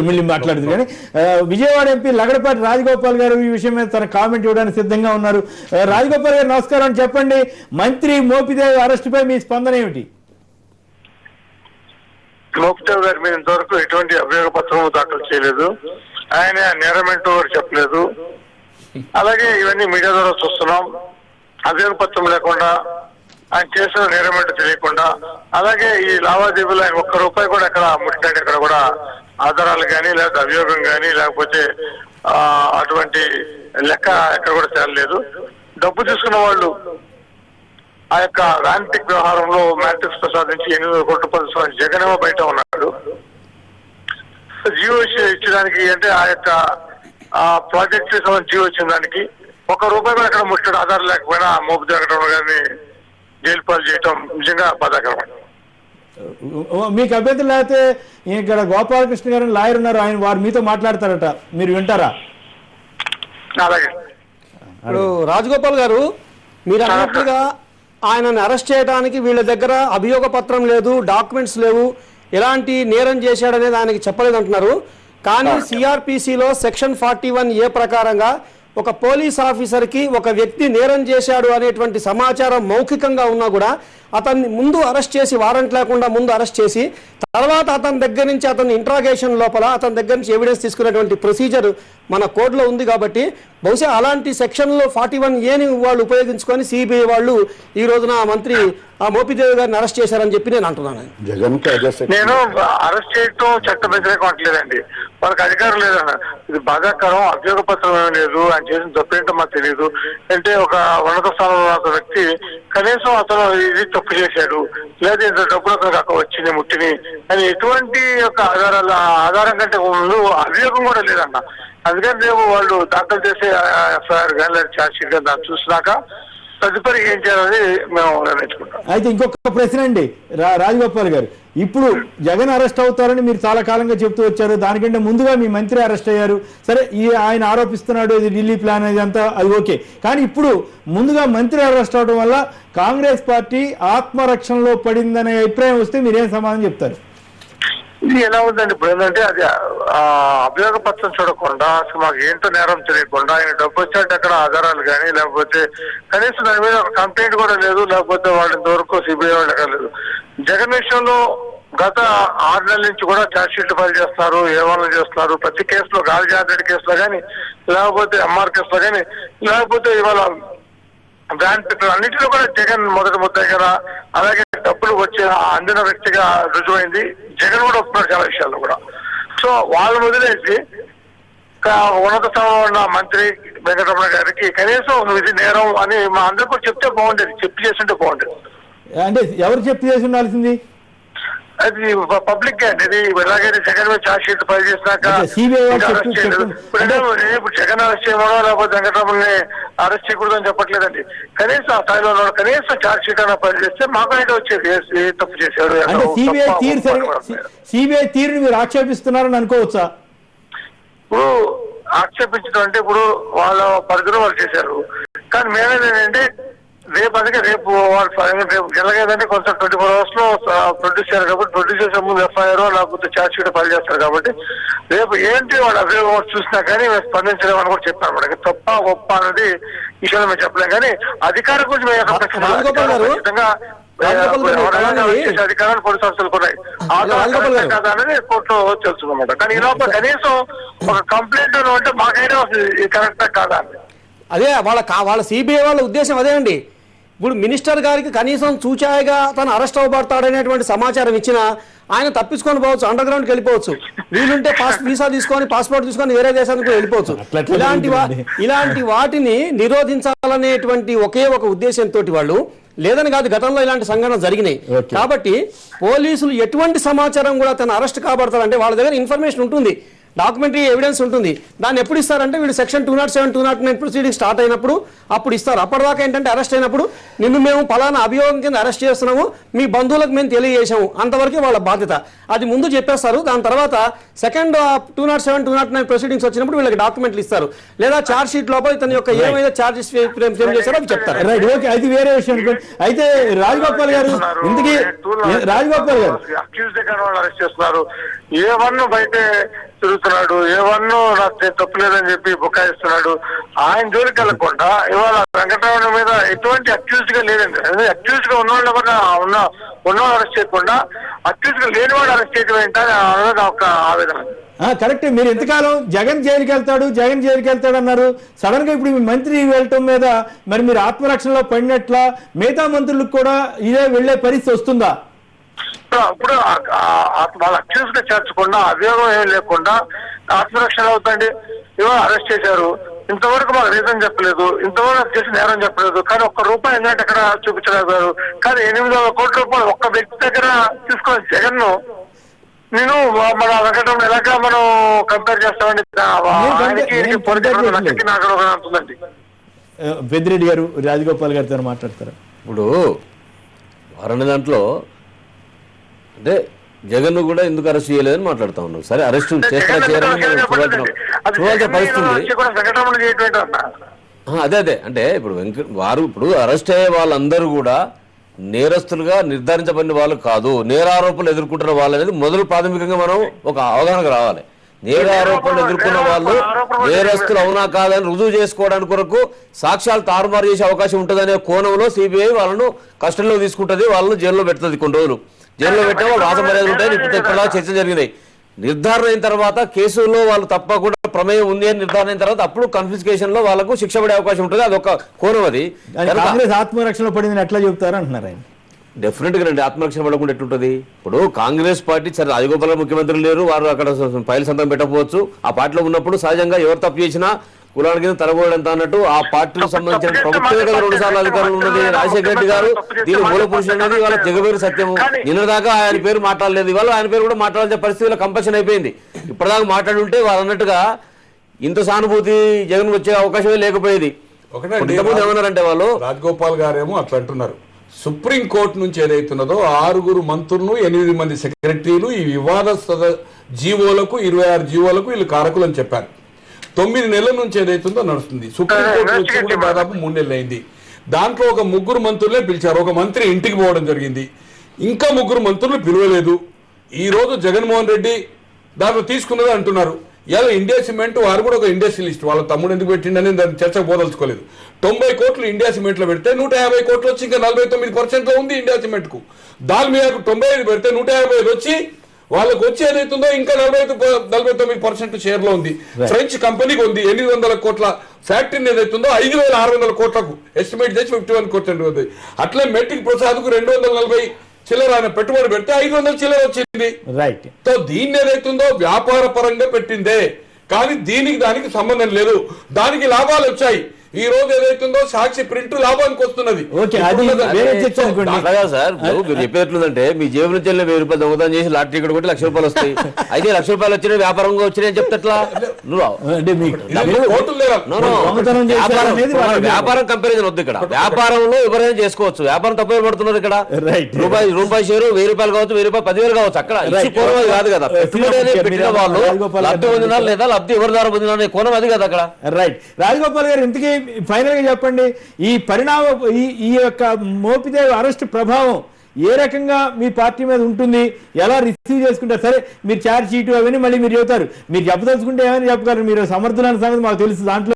మళ్ళీ మాట్లాడుతుంది. కానీ విజయవాడ ఎంపీ లగడపాటి రాజగోపాల్ గారు ఈ విషయం మీద తన కామెంట్ ఇవ్వడానికి సిద్ధంగా ఉన్నారు. రాజగోపాల్ గారు నమస్కారం. చెప్పండి, మంత్రి మోపిదేవి అరెస్ట్ పై మీ స్పందన ఏమిటి? మోపిదేవి గారి మీద ఇంతవరకు ఎటువంటి అభియోగ పత్రం దాఖలు చేయలేదు. ఆయన నేరమేంటో చెప్పలేదు. అలాగే ఇవన్నీ మీడియా ద్వారా చూస్తున్నాం. అభియోగ పత్రం లేకుండా, ఆయన చేసిన నేరమేంటో తెలియకుండా, అలాగే ఈ లావాదేవీలు ఆయన ఒక్క రూపాయి కూడా ఎక్కడ ముట్టాడు, ఎక్కడ కూడా ఆధారాలు కానీ లేకపోతే అభియోగం కానీ లేకపోతే అటువంటి లెక్క ఎక్కడ కూడా తేలలేదు. డబ్బు తీసుకున్న వాళ్ళు ఆ యొక్క ర్యాంటిక్ వ్యవహారంలో మ్యాట్రిక్స్ ప్రసాదించి 800 కోట్ల రూపాయలు జగనేమో బయట ఉన్నాడు. జియో ఇచ్చడానికి అంటే ఆ యొక్క ప్రాజెక్ట్ జియో వచ్చిన దానికి ఒక్క రూపాయి కూడా ఎక్కడ ముట్టాడు ఆధారం లేకపోయినా మోపిదేవి వెంకటరమణ గారిని జైలు పాలు చేయటం నిజంగా బాధాకరం. మీకు అభ్యంతరం లేకపోతే ఇక్కడ గోపాలకృష్ణ గారు లాయర్ ఉన్నారు, ఆయన వారు మీతో మాట్లాడతారట, మీరు వింటారా? అలాగే. ఇప్పుడు రాజగోపాల్ గారు మీరు అన్నట్లుగా ఆయనను అరెస్ట్ చేయడానికి వీళ్ళ దగ్గర అభియోగ పత్రం లేదు, డాక్యుమెంట్స్ లేవు, ఎలాంటి నేరం చేశాడనేది ఆయనకి చెప్పలేదు అంటున్నారు. కానీ సిఆర్పిసిలో సెక్షన్ 41A ప్రకారంగా ఒక పోలీస్ ఆఫీసర్కి ఒక వ్యక్తి నేరం చేశాడు అనేటువంటి సమాచారం మౌఖికంగా ఉన్నా కూడా అతన్ని ముందు అరెస్ట్ చేసి, వారెంట్ లేకుండా ముందు అరెస్ట్ చేసి, తర్వాత అతని దగ్గర నుంచి అతని ఇంట్రాగేషన్ లోపల అతని దగ్గర నుంచి ఎవిడెన్స్ తీసుకునేటువంటి ప్రొసీజర్ మన కోడ్లో ఉంది. కాబట్టి బహుశా అలాంటి సెక్షన్లో 41Aని వాళ్ళు ఉపయోగించుకొని సిబిఐ వాళ్ళు ఈ రోజున మంత్రి మోపిదేవి గారిని అరెస్ట్ చేశారని చెప్పి నేను అంటున్నాను. నేను అరెస్ట్ చేయటం చట్ట వ్యతిరేకం అంటలేదండి, వాళ్ళకి అధికారం లేదన్న. ఇది బాధాకరం. అభియోగ పత్రం ఏమీ లేదు, ఆయన చేసిన తప్పేంటో మాకు తెలియదు. అంటే ఒక ఉన్నత స్థానంలో ఉన్న వ్యక్తి కనీసం అతను ఇది తప్పు చేశాడు లేదా ఇంత డబ్బులు అతనికి అక్కడ వచ్చింది ముట్టిని అని ఎటువంటి యొక్క ఆధారం కంటే ముందు అభియోగం కూడా లేదన్న. అందుకని రేపు వాళ్ళు దాఖలు చేసే ఎఫ్ఐఆర్ కానీ ఛార్జ్ షీట్ కానీ దాన్ని చూసినాక తదుపరి ఏం చేయాలని మేము నిర్ణయించుకుంటాం. అయితే ఇంకొక ప్రశ్న అండి రాజగోపాల్ గారు, ఇప్పుడు జగన్ అరెస్ట్ అవుతారని మీరు చాలా కాలంగా చెప్తూ వచ్చారు, దానికంటే ముందుగా మీ మంత్రి అరెస్ట్ అయ్యారు. సరే, ఆయన ఆరోపిస్తున్నాడు ఇది ఢిల్లీ ప్లాన్ అనేది అంతా, అది ఓకే. కానీ ఇప్పుడు ముందుగా మంత్రి అరెస్ట్ అవడం వల్ల కాంగ్రెస్ పార్టీ ఆత్మరక్షణలో పడిందనే అభిప్రాయం వస్తే మీరేం సమాధానం చెప్తారు? ఇది ఎలా ఉందండి ఇప్పుడు ఏంటంటే అది అభియోగ పత్రం చూడకుండా అసలు మాకు ఏంటో నేరం తెలియకుండా ఆయన డబ్బు వచ్చాడు అక్కడ ఆధారాలు కానీ లేకపోతే కనీసం దాని మీద ఒక కంప్లైంట్ కూడా లేదు, లేకపోతే వాళ్ళ ఇంతవరకు సిబిఐ వాళ్ళు ఎక్కలేదు. జగన్ విషయంలో గత 6 నెలల నుంచి కూడా ఛార్జ్ షీట్ ఫైల్ చేస్తున్నారు, ఏమన్నా చేస్తున్నారు. ప్రతి కేసులో గాలి జారెడ్డి కేసులో కానీ లేకపోతే ఎంఆర్ కేసులో కానీ లేకపోతే ఇవాళ బ్రాండ్ పేపర్ అన్నింటిలో కూడా జగన్ మొదటి ముద్దాయి కదా. అలాగే డబ్బులు వచ్చే అందిన వ్యక్తిగా రుజువైంది. జగన్ కూడా ఒప్పుకున్నారు చాలా విషయాల్లో కూడా. సో వాళ్ళని వదిలేసి ఉన్నత స్థానంలో ఉన్న మంత్రి వెంకటరమణ గారికి కనీసం ఇది నేరం అని మా అందరికీ కూడా చెప్తే బాగుండేది, చెప్పి చేస్తుంటే బాగుండేది. అంటే ఎవరు చెప్పి చేసి ఉండాల్సింది? అది పబ్లిక్ గా ఇది ఎలాగైతే జగన్ మీద ఛార్జ్ షీట్ ఫైల్ చేసినాక ఇప్పుడు జగన్ అరెస్ట్ చేయమనో లేకపోతే వెంకటరమణని అరెస్ట్ చేయకూడదని చెప్పట్లేదండి. కనీసం ఆ స్థాయిలో కనీసం ఛార్జ్ షీట్ అయినా ఫైల్ చేస్తే మాకు అయితే వచ్చేది ఏ తప్పు చేశాడు. సిబిఐ తీరుని మీరు ఆక్షేపిస్తున్నారని అనుకోవచ్చా? ఇప్పుడు ఆక్షేపించడం అంటే ఇప్పుడు వాళ్ళ పరిధిలో వాళ్ళు చేశారు. కానీ మేమేంటంటే రేపు రేపు ఎలాగైందంటే కొంత 24 hours లో ప్రొడ్యూస్ చేయాలి కాబట్టి ప్రొడ్యూస్ చేసే ముందు ఎఫ్ఐఆర్ లేకపోతే ఛార్జ్ షీట్ ఫైల్ చేస్తారు. కాబట్టి రేపు ఏంటి వాళ్ళ అభియోగం చూసినా కానీ మేము స్పందించలేమని కూడా చెప్పారు. మనకి తప్ప గొప్ప అనేది విషయంలో మేము చెప్పలేం. కానీ అధికారం గురించి మేము ఖచ్చితంగా అధికారాలు పోలీసు సంస్థలకు ఉన్నాయి కదా అనేది కోర్టులో తెలుసుకున్నమాట. కానీ ఈ లోపల కనీసం ఒక కంప్లైంట్ అంటే మాకైనా కరెక్టా కాదా అని అదే వాళ్ళ సిబిఐ వాళ్ళ ఉద్దేశం అదే అండి. ఇప్పుడు మినిస్టర్ గారికి కనీసం చూచాయిగా తను అరెస్ట్ అవ్వబడతాడనేటువంటి సమాచారం ఇచ్చినా ఆయన తప్పించుకొని పోవచ్చు, అండర్ గ్రౌండ్కి వెళ్ళిపోవచ్చు. వీలుంటే వీసా తీసుకొని పాస్పోర్ట్ తీసుకొని వేరే దేశానికి వెళ్ళిపోవచ్చు. ఇలాంటి వాటిని నిరోధించాలనేటువంటి ఒకే ఒక ఉద్దేశంతో వాళ్ళు లేదని కాదు, గతంలో ఇలాంటి సంఘటనలు జరిగినాయి. కాబట్టి పోలీసులు ఎటువంటి సమాచారం కూడా తను అరెస్ట్ కాబడతారంటే వాళ్ళ దగ్గర ఇన్ఫర్మేషన్ ఉంటుంది. డాక్యుమెంటరీ ఎవిడెన్స్ ఉంటుంది. దాన్ని ఎప్పుడు ఇస్తారంటే వీడు సెక్షన్ 207, 209 ప్రొసీడింగ్ స్టార్ట్ అయినప్పుడు అప్పుడు ఇస్తారు. అప్పటిదాకా ఏంటంటే అరెస్ట్ అయినప్పుడు నిన్ను మేము పలానా అభియోగం కింద అరెస్ట్ చేస్తున్నాము, మీ బంధువులకు మేము తెలియజేసాము, అంతవరకే వాళ్ళ బాధ్యత. అది ముందు చెప్పేస్తారు. దాని తర్వాత సెకండ్ 207, 209 ప్రొసీడింగ్స్ వచ్చినప్పుడు వీళ్ళకి డాక్యుమెంట్లు ఇస్తారు, లేదా ఛార్జ్ షీట్ లోపల ఇతని యొక్క ఏమైనా ఛార్జెస్ ఫ్రేమ్ చేశారో అవి చెప్తారు. రైట్, ఓకే, అది వేరే విషయం. అయితే రాజగోపాల్ గారు ఇంతకీ రాజగోపాల్ గారు అరెస్ట్ చేస్తున్నారు. ఏ1 బయటే తిరుగుతున్నాడు, ఏ1 నాకు తప్పు లేదని చెప్పి బుకాయిస్తున్నాడు. ఆయన జోలికి వెళ్ళకుండా ఇవాళ వెంకటరమణ మీద ఎటువంటి అక్యూజ్డ్ గా లేదండి. అక్యూజ్డ్ గా ఉన్నవాళ్ళు ఉన్నవాళ్ళు అరెస్ట్ చేయకుండా అక్యూజ్డ్ గా లేనివాడు అరెస్ట్ చేయడం ఏంటని అన్నది ఒక ఆవేదన. కరెక్టే. మీరు ఎంతకాలం జగన్ జైలుకి వెళ్తాడు అన్నారు. సడన్ గా ఇప్పుడు మీ మంత్రి వెళ్ళటం మీద మరి మీరు ఆత్మరక్షణలో పడినట్ల మిగతా మంత్రులకు కూడా ఇదే వెళ్లే పరిస్థితి వస్తుందా? ఇప్పుడు వాళ్ళ అక్యూజ్ గా చేర్చకుండా అభియోగం ఏమి లేకుండా ఆత్మరక్షణ అవుతండి. ఇవాళ అరెస్ట్ చేశారు, ఇంతవరకు మాకు రీజన్ చెప్పలేదు, ఇంతవరకు చేసి నేరం చెప్పలేదు, కానీ ₹1 ఏంటంటే అక్కడ చూపించలేకపోయారు. కానీ 800 కోట్ల రూపాయలు ఒక్క వ్యక్తి దగ్గర తీసుకున్న జగన్ ను నేను మన వెంకటరమణ ఎలాగా మనం కంపేర్ చేస్తామండి? ఉంటుందండి. పెద్దిరెడ్డి గారు రాజగోపాల్ గారితో మాట్లాడతారు. ఇప్పుడు వారణ దాంట్లో అంటే జగన్ కూడా ఎందుకు అరెస్ట్ చేయలేదని మాట్లాడుతా ఉన్నాం. సరే, అరెస్ట్ చూడాల్సిన పరిస్థితి. అదే అంటే ఇప్పుడు వారు ఇప్పుడు అరెస్ట్ అయ్యే వాళ్ళందరూ కూడా నేరస్తులుగా నిర్ధారించబడిన వాళ్ళు కాదు, నేరారోపణలు ఎదుర్కొంటున్న వాళ్ళు అనేది మొదలు ప్రాథమికంగా మనం ఒక అవగాహనకు రావాలి. నేరారోపణలు ఎదుర్కొన్న వాళ్ళు నేరస్తులు అవునా కాదని రుజువు చేసుకోవడానికి కొరకు సాక్ష్యాలు తారుమారు చేసే అవకాశం ఉంటుందనే కోణంలో సిబిఐ వాళ్ళను కస్టడీలో తీసుకుంటుంది, వాళ్ళను జైల్లో పెడుతుంది. కొన్ని రోజులు జైల్లో పెట్టిన వాళ్ళు రాజమర్యాదలు ఉంటాయి. ఇప్పుడు ఇక్కడ చర్చ జరిగినాయి. నిర్ధారణ అయిన తర్వాత కేసులో వాళ్ళు తప్పకుండా ప్రమేయం ఉంది అని నిర్ధారణ అయిన తర్వాత అప్పుడు కన్ఫిస్కేషన్ లో వాళ్ళకు శిక్ష పడే అవకాశం ఉంటుంది. అది ఒక కోణం. అది కాంగ్రెస్ ఆత్మరక్షణ పడిందని ఎట్లా చెబుతారు అంటున్నారు ఆయన. డెఫినెట్ గా రండి, ఆత్మరక్షణ పడకుండా ఎట్లుంటది? ఇప్పుడు కాంగ్రెస్ పార్టీ సరే రాజగోపాల్ ముఖ్యమంత్రి లేరు, వారు అక్కడ ఫైల్ సంతకం పెట్టకపోవచ్చు. ఆ పార్టీలో ఉన్నప్పుడు సహజంగా ఎవరు తప్పు చేసినా కులానికి కింద తరగోడంత అన్నట్టు ఆ పార్టీకి సంబంధించిన ప్రభుత్వమే కదా 2 సార్లు అధికారులు ఉన్నది. రాజశేఖర రెడ్డి గారు దీని మూల పురుషుడు అనేది వాళ్ళ జగబేరు సత్యము. నిన్నదాకా ఆయన పేరు మాట్లాడలేదు, ఇవాళ ఆయన పేరు కూడా మాట్లాడాల్సిన పరిస్థితిలో కంపల్షన్ అయిపోయింది. ఇప్పటిదాకా మాట్లాడుంటే వాళ్ళు అన్నట్టుగా ఇంత సానుభూతి జగన్ వచ్చే అవకాశమే లేకపోయేది. ఏమన్నారంటే వాళ్ళు రాజగోపాల్ గారేమో అట్లా అంటున్నారు. సుప్రీంకోర్టు నుంచి ఏదైతున్నదో 6 మంత్రులను 8 మంది సెక్రటరీలు ఈ వివాదాస్పద జీవోలకు 26 జీవోలకు వీళ్ళు కారకులు అని చెప్పారు. 9 నెలల నుంచి ఏదైతుందో నడుస్తుంది. సుప్రీంకోర్టు వచ్చి కూడా దాదాపు 3 నెలలు అయింది. దాంట్లో ఒక 3 మంత్రులే పిలిచారు, ఒక మంత్రి ఇంటికి పోవడం జరిగింది. ఇంకా 3 మంత్రులు పిలవలేదు. ఈ రోజు జగన్మోహన్ రెడ్డి దాంట్లో తీసుకున్నది అంటున్నారు. ఇలా ఇండియా సిమెంట్ వారు కూడా ఒక ఇండస్ట్రియలిస్ట్, వాళ్ళ తమ్ముడు ఎందుకు పెట్టిండని దాన్ని చర్చకు పోదలుచుకోలేదు. 90 కోట్లు ఇండియా సిమెంట్ లో పెడితే 150 కోట్లు వచ్చి ఇంకా 49% లో ఉంది ఇండియా సిమెంట్ కు. దాని మీద 95 పెడితే 155 వచ్చి వాళ్ళకు వచ్చి ఏదైతుందో ఇంకా 49% షేర్ లో ఉంది. ఫ్రెంచ్ కంపెనీకి ఉంది 800 కోట్ల ఫ్యాక్టరీని ఏదైతుందో 5,600 కోట్లకు ఎస్టిమేట్ చేసి 51% ఉంది. అట్లే మెట్రిక్ ప్రసాద్ కు 240 చిల్లర ఆయన పెట్టుబడి పెడితే 500 చిల్లర వచ్చింది. రైట్. దీన్ని ఏదైతుందో వ్యాపార పరంగా పెట్టిందే, కానీ దీనికి దానికి సంబంధం లేదు. దానికి లాభాలు వచ్చాయి. ఈ రోజు ఏదైతుందో సాక్షి ప్రింట్ లాభానికి వస్తున్నది. సార్ మీరు చెప్పేట్లుందంటే మీ జేబు నుంచి వెళ్ళి 1000 రూపాయలు దొంగతనం చేసి లాటరీ టికెట్ కొట్టి ₹1,00,000 వస్తాయి. అయితే ₹1,00,000 వచ్చినాయి వ్యాపారంగా వచ్చినాయి చెప్తట్లా వ్యాపారం కంపారిజన్ వద్దు. ఇక్కడ వ్యాపారంలో ఎవరైనా చేసుకోవచ్చు. వ్యాపారం తప్పు పడుతున్నారు. ఇక్కడ రూపాయి షేరు ₹1,000 కావచ్చు, ₹1,000 10,000 కావచ్చు. అక్కడ కోణం కాదు కదా. పెట్టిన వాళ్ళు లబ్ధి పొందినా లేదా లబ్ధి ఎవరి ద్వారా పొందినా అనే కోణం అది కదా అక్కడ. రైట్. రాజగోపాల్ గారు ఇంతకీ ఫైనల్ గా చెప్పండి, ఈ పరిణామం ఈ యొక్క మోపిదేవి అరెస్ట్ ప్రభావం ఏ రకంగా మీ పార్టీ మీద ఉంటుంది, ఎలా రిసీవ్ చేసుకుంటారు? సరే, మీరు ఛార్జ్ షీట్ అవన్నీ మళ్ళీ మీరు చెబుతారు, మీరు చెప్పదలుచుకుంటే ఏమైనా చెప్పగలరు, మీరు సమర్థులైన సంగతి మాకు తెలుసు. దాంట్లో